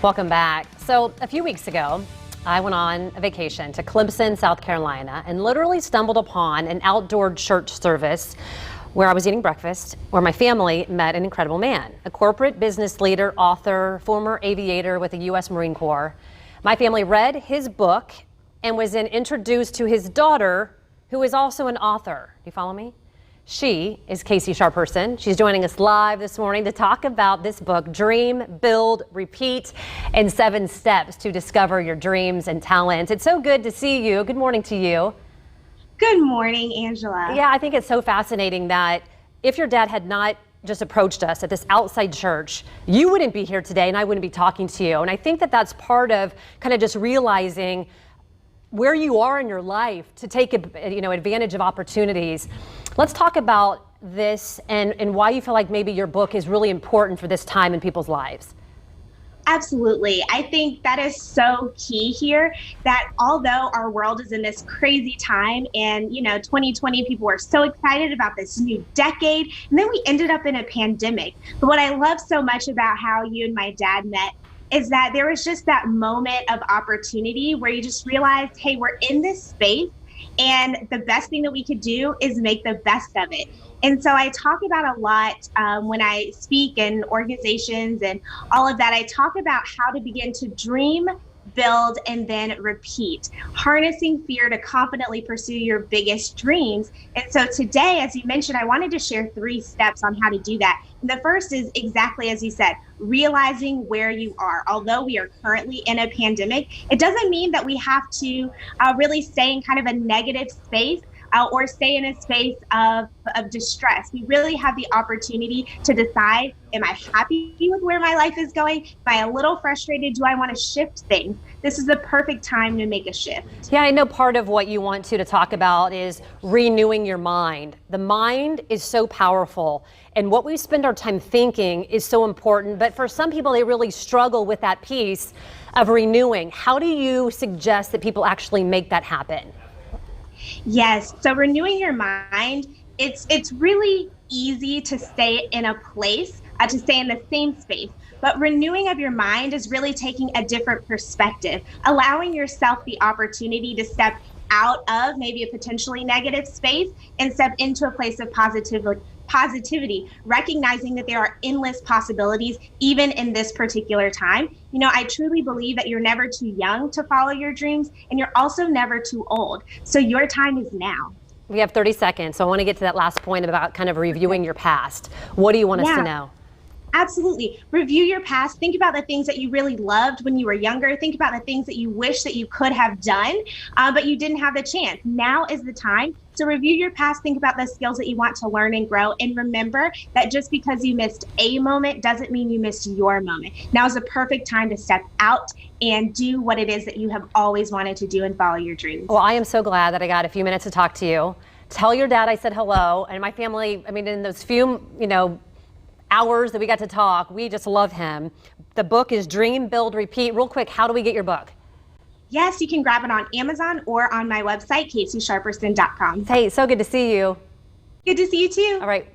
Welcome back. So a few weeks ago, I went on a vacation to Clemson, South Carolina, and literally stumbled upon an outdoor church service where I was eating breakfast, where my family met an incredible man, a corporate business leader, author, former aviator with the U.S. Marine Corps. My family read his book and was then introduced to his daughter, who is also an author. Do you follow me? She is Casey Sharperson. She's joining us live this morning to talk about this book, Dream, Build, Repeat, and 7 Steps to Discover Your Dreams and Talents. It's so good to see you. Good morning to you. Good morning, Angela. Yeah, I think it's so fascinating that if your dad had not just approached us at this outside church, you wouldn't be here today and I wouldn't be talking to you. And I think that that's part of kind of just realizing where you are in your life to take advantage of opportunities. Let's talk about this and why you feel like maybe your book is really important for this time in people's lives. Absolutely. I think that is so key here, that although our world is in this crazy time and, 2020 people were so excited about this new decade, and then we ended up in a pandemic. But what I love so much about how you and my dad met is that there was just that moment of opportunity where you just realized, hey, we're in this space and the best thing that we could do is make the best of it. And so I talk about a lot when I speak in organizations and all of that. I talk about how to begin to dream, build, and then repeat, harnessing fear to confidently pursue your biggest dreams. And so today, as you mentioned, I wanted to share 3 steps on how to do that. And the first is exactly as you said, realizing where you are. Although we are currently in a pandemic, it doesn't mean that we have to really stay in kind of a negative space or stay in a space of distress. We really have the opportunity to decide, am I happy with where my life is going? Am I a little frustrated? Do I want to shift things? This is the perfect time to make a shift. Yeah, I know part of what you want to talk about is renewing your mind. The mind is so powerful, and what we spend our time thinking is so important. But for some people, they really struggle with that piece of renewing. How do you suggest that people actually make that happen? Yes. So renewing your mind, it's really easy to stay in a place, to stay in the same space. But renewing of your mind is really taking a different perspective, allowing yourself the opportunity to step out of maybe a potentially negative space and step into a place of positivity, recognizing that there are endless possibilities even in this particular time. I truly believe that you're never too young to follow your dreams, and you're also never too old. So your time is now. We have 30 seconds, so I want to get to that last point about kind of reviewing your past. What do you want us to know? Absolutely. Review your past. Think about the things that you really loved when you were younger. Think about the things that you wish that you could have done, but you didn't have the chance. Now is the time to review your past. Think about the skills that you want to learn and grow. And remember that just because you missed a moment doesn't mean you missed your moment. Now is the perfect time to step out and do what it is that you have always wanted to do and follow your dreams. Well, I am so glad that I got a few minutes to talk to you. Tell your dad I said hello, and my family, in those few, hours that we got to talk, we just love him. The book is Dream, Build, Repeat. Real quick, how do we get your book? Yes, you can grab it on Amazon or on my website, CaseySharperson.com. Hey, so good to see you. Good to see you too. All right.